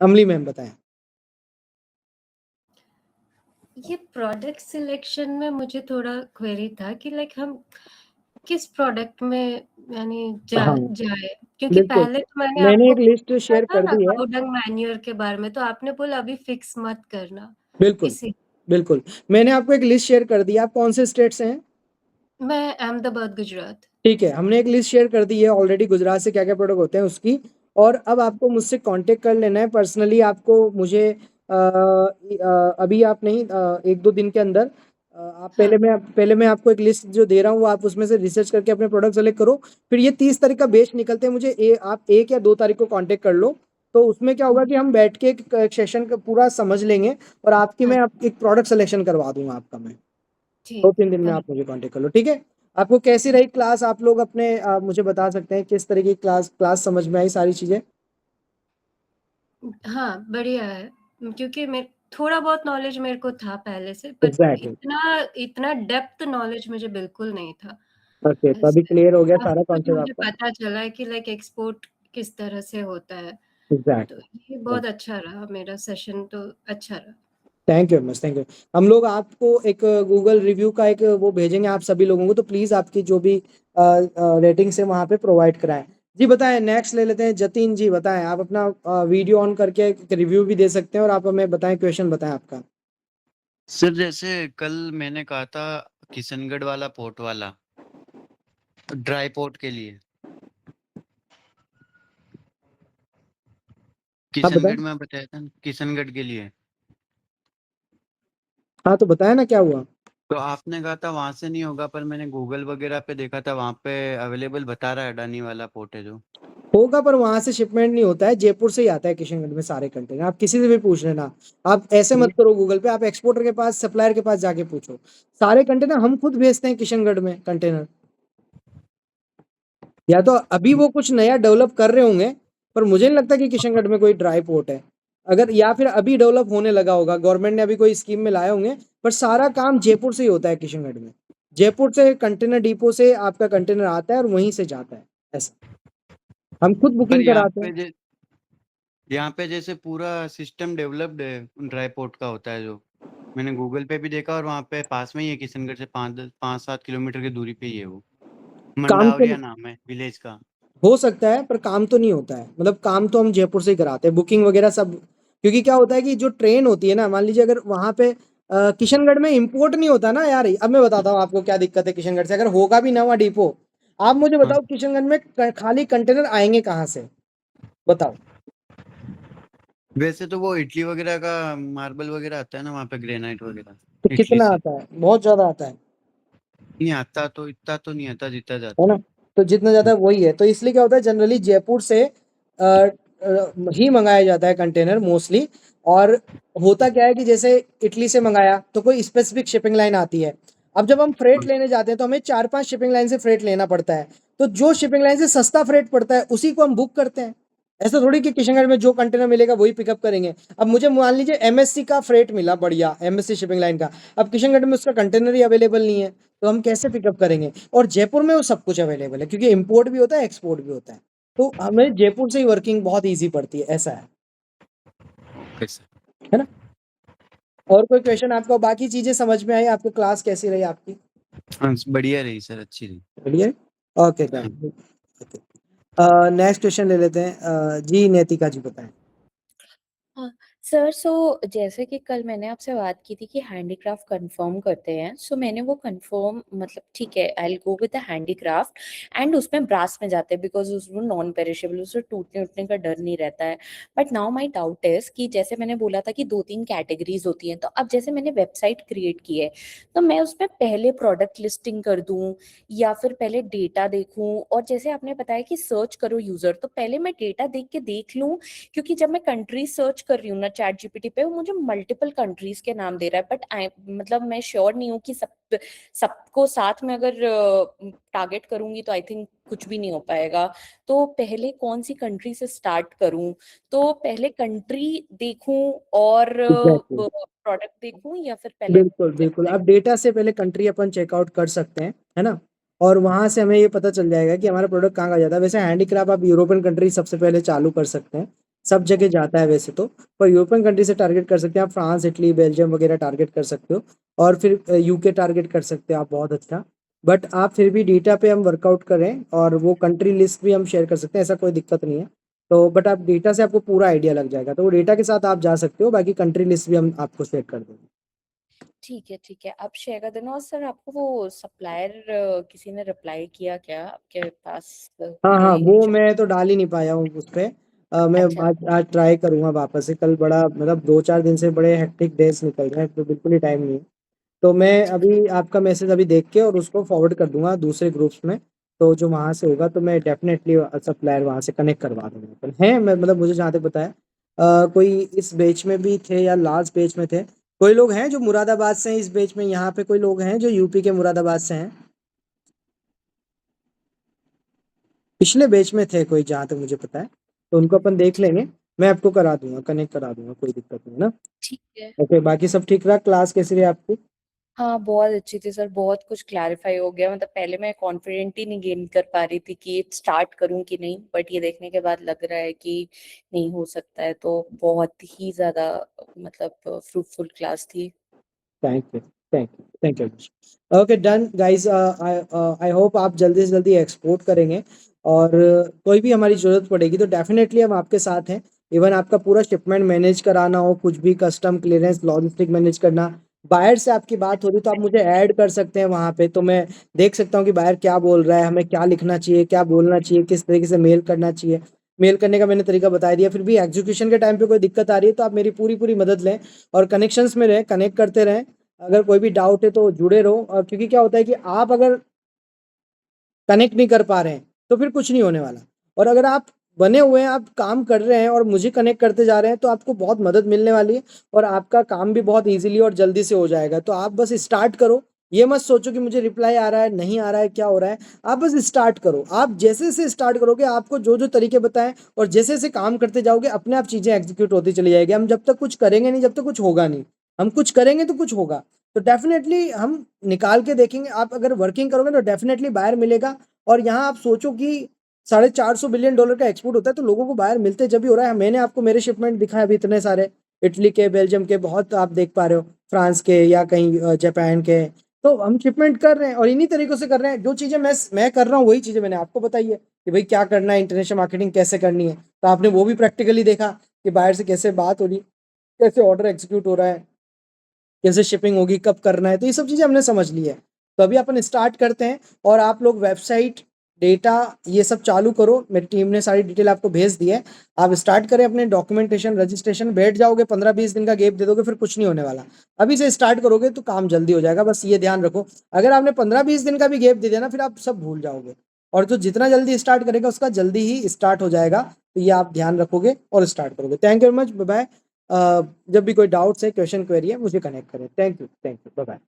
अमली मैम बताएं। ये प्रोडक्ट सिलेक्शन में मुझे थोड़ा क्वेरी था कि लाइक हम किस प्रोडक्ट में यानी हाँ जाए, क्योंकि बिल्कुल, पहले तो मैंने मैंने आपको एक लिस्ट पूछा शेयर था कर ना दी है। काऊ डंग मैन्योर के बारे में, तो आपने बोला अभी फिक्स मत करना। बिल्कुल इसी बिल्कुल, मैंने आपको एक लिस्ट शेयर कर दी है। आप कौन से स्टेट से हैं? मैं अहमदाबाद गुजरात। ठीक है, हमने एक लिस्ट शेयर कर दी है ऑलरेडी, गुजरात से क्या-क्या प्रोडक्ट होते हैं उसकी। और अब आपको मुझसे कांटेक्ट कर लेना है पर्सनली। आपको मुझे अभी आप नहीं 1-2 दिन के अंदर आप हाँ पहले मैं आपको एक लिस्ट जो दे रहा हूँ, वो आप उसमें से रिसर्च करके अपने प्रोडक्ट सेलेक्ट करो। फिर ये 30 तारीख का बैच निकलते हैं, मुझे आप 1 या 2 तारीख को कांटेक्ट कर लो। तो उसमें क्या होगा कि हम बैठ के एक सेशन का पूरा समझ लेंगे और आपकी हाँ मैं आप एक प्रोडक्ट सिलेक्शन करवा दूँगा आपका मैं। ठीक है 2-3 दिन में थैंक। आप मुझे कांटेक्ट कर लो, ठीक है? आपको कैसी रही क्लास? आप लोग अपने मुझे बता सकते हैं किस तरह की क्लास समझ में आई सारी चीज़ें? हाँ बढ़िया है, क्योंकि मैं थोड़ा बहुत नॉलेज मेरे को था पहले से, बट एग्ज़ैक्टली। इतना इतना डेप्थ नॉलेज मुझे बिल्कुल नहीं था। ओके, तो अभी ऐसे क्लियर हो गया सारा काफ़ी कुछ कॉन्सेप्ट मुझे आपका? पता चला है कि लाइक एक्सपोर्ट किस तरह से होता है। तो एग्ज़ैक्टली। ये बहुत अच्छा रहा, मेरा सेशन तो अच्छा रहा। Thank you very much, thank you. हम लोग आपको एक गूगल रिव्यू का एक वो भेजेंगे आप सभी लोगों को, तो प्लीज़ आपकी जो भी रेटिंग्स है वहाँ पे प्रोवाइड कराएँ। जी बताएँ, नेक्स्ट ले लेते हैं जतिन जी, बताएँ आप अपना वीडियो ऑन करके एक रिव्यू भी दे सकते हैं और आप हमें बताएँ, क्वेश्चन बताएँ आपका। सर जैसे कल मैंने कहा था किशनगढ़ वाला पोर्ट वाला ड्राई पोर्ट के लिए, हाँ, बताएँ। किशनगढ़ में बताया था ना, किशनगढ़ के लिए। हाँ, तो बताएँ ना क्या हुआ? तो आपने कहा था वहां से नहीं होगा, पर मैंने गूगल वगैरह पे देखा था, वहां पे अवेलेबल बता रहा है, अडानी वाला पोर्ट है जो। होगा पर वहाँ से शिपमेंट नहीं होता है, जयपुर से ही आता है किशनगढ़ में सारे कंटेनर। आप किसी से भी पूछ लेना। आप ऐसे मत ये करो गूगल पे, आप एक्सपोर्टर के पास, सप्लायर के पास जाके पूछो। सारे कंटेनर हम खुद भेजते हैं किशनगढ़ में कंटेनर। या तो अभी वो कुछ नया डेवलप कर रहे होंगे, पर मुझे नहीं लगता कि किशनगढ़ में कोई ड्राई पोर्ट है। अगर या फिर अभी डेवलप होने लगा होगा, गवर्नमेंट ने अभी कोई स्कीम में लाए होंगे, पर सारा काम जयपुर से ही होता है किशनगढ़ में। जयपुर से कंटेनर डिपो से आपका कंटेनर आता है और वहीं से जाता है, ऐसा। हम खुद पर बुकिंग कराते हैं। यहाँ पे जैसे पूरा सिस्टम डेवलप्ड है, ड्राई पोर्ट का होता है जो। मैंने गूगल पे भी देखा और वहाँ पे पास में ही है, किशनगढ़ से 5-7 किलोमीटर की दूरी पे ही है वो। काम तो मंडावरिया नाम है विलेज का। हो सकता है, पर काम तो नहीं होता है। मतलब काम तो हम जयपुर से ही कराते हैं, बुकिंग वगैरह सब। क्योंकि क्या होता है कि जो ट्रेन होती है ना, मान लीजिए अगर वहाँ पे किशनगढ़ में इंपोर्ट नहीं होता ना यार। अब मैं बताता हूँ आपको क्या दिक्कत है किशनगढ़ से। अगर होगा भी नवा डिपो, आप मुझे हाँ, बताओ किशनगढ़ में खाली कंटेनर आएंगे कहाँ से? बताओ। वैसे तो वो इटली वगैरह का मार्बल वगैरह आता है ना वहाँ पे, ग्रेनाइट तो वगैरह इटली कितना से। आता है? बहुत ज्यादा आता है। नहीं आता, तो इतना तो नहीं आता जितना है जाता ना? है। तो जितना ज्यादा वही है। तो इसलिए क्या होता है, जनरली जयपुर से ही मंगाया जाता है कंटेनर मोस्टली। और होता क्या है कि जैसे इटली से मंगाया तो कोई स्पेसिफिक शिपिंग लाइन आती है। अब जब हम फ्रेट लेने जाते हैं तो हमें 4-5 शिपिंग लाइन से फ्रेट लेना पड़ता है। तो जो शिपिंग लाइन से सस्ता फ्रेट पड़ता है उसी को हम बुक करते हैं। ऐसा थोड़ी कि किशनगढ़ में जो कंटेनर मिलेगा वही पिकअप करेंगे। अब मुझे मान लीजिए एमएससी का फ्रेट मिला बढ़िया, एमएससी शिपिंग लाइन का। अब किशनगढ़ में उसका कंटेनर ही अवेलेबल नहीं है, तो हम कैसे पिकअप करेंगे? और जयपुर में वो सब कुछ अवेलेबल है, क्योंकि इंपोर्ट भी होता है, एक्सपोर्ट भी होता है। तो हमें जयपुर से ही वर्किंग बहुत ईज़ी पड़ती है, ऐसा कैसे? है ना? और कोई क्वेश्चन आपको? बाकी चीज़ें समझ में आई आपको? क्लास कैसी रही आपकी? हाँ बढ़िया रही सर, अच्छी रही। बढ़िया? ओके हाँ। डन। ओके। नेक्स्ट क्वेश्चन ले लेते हैं। जी नैतिका जी बताएँ। हाँ, सर जैसे कि कल मैंने आपसे बात की थी कि हैंडीक्राफ्ट कंफर्म करते हैं, मैंने वो कंफर्म मतलब ठीक है, I will go with the handicraft and उसमें ब्रास में जाते हैं बिकॉज उसमें नॉन पेरिशेबल, उससे टूटने उटने का डर नहीं रहता है। But now my doubt is कि जैसे मैंने बोला था कि 2-3 कैटेगरीज होती हैं, तो अब जैसे मैंने वेबसाइट क्रिएट की है, तो मैं उसमें पहले प्रोडक्ट लिस्टिंग कर दूं या फिर पहले डेटा देखूं? और जैसे आपने बताया कि सर्च करो यूजर, तो पहले मैं डेटा देख के देख लूं, क्योंकि जब मैं कंट्री सर्च कर रही हूँ ना चैट जीपीटी पे, वो मुझे मल्टीपल कंट्रीज के नाम दे रहा है, बट आई मतलब मैं श्योर नहीं हूँ कि सबको साथ में अगर टारगेट करूंगी तो आई थिंक कुछ भी नहीं हो पाएगा। तो पहले कौन सी कंट्री से स्टार्ट करूं? तो पहले कंट्री देखूं और एग्ज़ैक्टली। प्रोडक्ट देखूं या फिर पहले बिल्कुल, बिल्कुल। वेबसाइट? अब डेटा से पहले कंट्री अपन चेकआउट कर सकते हैं, है ना? और वहाँ से हमें ये पता चल जाएगा कि हमारा प्रोडक्ट कहाँ का जाता है। वैसे हैंडीक्राफ्ट आप यूरोपियन कंट्री सबसे पहले चालू कर सकते हैं। सब जगह जाता है वैसे तो, पर यूरोपियन कंट्री से टारगेट कर सकते हैं आप, फ्रांस, इटली, बेल्जियम वगैरह टारगेट कर सकते हो, और फिर यूके टारगेट कर सकते हो आप, बहुत अच्छा। बट आप फिर भी डेटा पे हम वर्कआउट करें, और वो कंट्री लिस्ट भी हम शेयर कर सकते हैं, ऐसा कोई दिक्कत नहीं है। तो बट आप डेटा से आपको पूरा आइडिया लग जाएगा, तो वो डेटा के साथ आप जा सकते हो, बाकी कंट्री लिस्ट भी हम आपको शेयर कर देंगे। ठीक है, आप शेयर कर देना। और सर आपको वो सप्लायर किसी ने रिप्लाई किया क्या आपके पास हाँ हाँ, कोई वो जो? मैं तो डाल ही नहीं पाया हूँ उस पे। मैं अच्छा, आज ट्राई करूंगा वापस से। कल बड़ा मतलब 2-4 दिन से बड़े हेक्टिक डेज निकल रहे हैं, तो बिल्कुल ही टाइम नहीं है। तो मैं ठीक अभी आपका मैसेज अभी देख के और उसको फॉरवर्ड कर दूंगा दूसरे ग्रुप्स में। तो जो वहाँ से होगा तो मैं डेफिनेटली सप्लायर वहाँ से कनेक्ट करवा दूंगा। अपन है, मैं मतलब मुझे जहाँ तक पता है कोई इस बैच में भी थे या लास्ट बैच में थे, कोई लोग हैं जो मुरादाबाद से हैं इस बैच में, यहाँ पे कोई लोग हैं जो यूपी के मुरादाबाद से हैं, पिछले बैच में थे कोई जहाँ तक मुझे पता है, तो उनको अपन देख ठीक लेंगे। मैं आपको करा दूंगा, कनेक्ट करा दूंगा, कोई दिक्कत नहीं है ना। ठीक है। ओके, बाकी सब ठीक रहा? क्लास कैसी रही आपकी? हाँ, बहुत अच्छी थी सर, बहुत कुछ क्लैरिफाई हो गया। मतलब पहले मैं कॉन्फिडेंट ही नहीं गेन कर पा रही थी कि स्टार्ट करूं कि नहीं, बट ये देखने के बाद लग रहा है कि नहीं हो सकता है। तो बहुत ही ज्यादा मतलब फ्रूटफुल क्लास थी। Thank you, thank you. Okay, done guys. I hope आप जल्दी से जल्दी एक्सपोर्ट करेंगे, और कोई भी हमारी ज़रूरत पड़ेगी तो डेफिनेटली हम आपके साथ हैं। इवन आपका पूरा शिपमेंट मैनेज कराना हो, कुछ भी कस्टम क्लियरेंस लॉजिस्टिक मैनेज करना, बायर से आपकी बात हो रही तो आप मुझे ऐड कर सकते हैं वहाँ पे, तो मैं देख सकता हूँ कि बायर क्या बोल रहा है, हमें क्या लिखना चाहिए, क्या बोलना चाहिए, किस तरीके से मेल करना चाहिए। मेल करने का मैंने तरीका बता दिया। फिर भी एग्जीक्यूशन के टाइम पे कोई दिक्कत आ रही है तो आप मेरी पूरी पूरी मदद लें, और कनेक्शंस में रहें, कनेक्ट करते रहें। अगर कोई भी डाउट है तो जुड़े रहो, और क्योंकि क्या होता है कि आप अगर कनेक्ट नहीं कर पा रहे हैं तो फिर कुछ नहीं होने वाला, और अगर आप बने हुए हैं, आप काम कर रहे हैं और मुझे कनेक्ट करते जा रहे हैं, तो आपको बहुत मदद मिलने वाली है, और आपका काम भी बहुत इजीली और जल्दी से हो जाएगा। तो आप बस स्टार्ट करो, ये मत सोचो कि मुझे रिप्लाई आ रहा है, नहीं आ रहा है, क्या हो रहा है। आप बस स्टार्ट करो। आप जैसे जैसे स्टार्ट करोगे, आपको जो जो तरीके बताएं और जैसे जैसे काम करते जाओगे, अपने आप चीजें एग्जीक्यूट होती चली जाएगी। हम जब तक कुछ करेंगे नहीं, जब तक कुछ होगा नहीं। हम कुछ करेंगे तो कुछ होगा। तो डेफिनेटली हम निकाल के देखेंगे। आप अगर वर्किंग करोगे तो डेफिनेटली बायर मिलेगा। और यहाँ आप सोचो कि $450 बिलियन का एक्सपोर्ट होता है, तो लोगों को बाहर मिलते जब भी हो रहा है। मैंने आपको मेरे शिपमेंट दिखाए अभी इतने सारे, इटली के, बेल्जियम के, बहुत आप देख पा रहे हो, फ्रांस के या कहीं जापान के। तो हम शिपमेंट कर रहे हैं और इन्हीं तरीकों से कर रहे हैं। जो चीज़ें मैं कर रहा हूँ वही चीज़ें मैंने आपको बताई है कि भाई क्या करना है, इंटरनेशनल मार्केटिंग कैसे करनी है। तो आपने वो भी प्रैक्टिकली देखा कि बाहर से कैसे बात हो रही, कैसे ऑर्डर एग्जीक्यूट हो रहा है, कैसे शिपिंग होगी, कब करना है। तो ये सब चीज़ें हमने समझ ली है। तो अभी अपन स्टार्ट करते हैं, और आप लोग वेबसाइट, डेटा, ये सब चालू करो। मेरी टीम ने सारी डिटेल आपको भेज दी है। आप स्टार्ट करें अपने डॉक्यूमेंटेशन, रजिस्ट्रेशन। बैठ जाओगे, 15-20 दिन का गैप दे दोगे, फिर कुछ नहीं होने वाला। अभी से स्टार्ट करोगे तो काम जल्दी हो जाएगा, बस ये ध्यान रखो। अगर आपने 15-20 दिन का भी गैप दे दिया ना, फिर आप सब भूल जाओगे, और जो जितना जल्दी स्टार्ट करेगा उसका जल्दी ही स्टार्ट हो जाएगा। तो ये आप ध्यान रखोगे और स्टार्ट करोगे। Thank you very much, bye bye. जब भी कोई डाउट्स है, क्वेश्चन, क्वेरी है, मुझे कनेक्ट करें। Thank you, bye bye.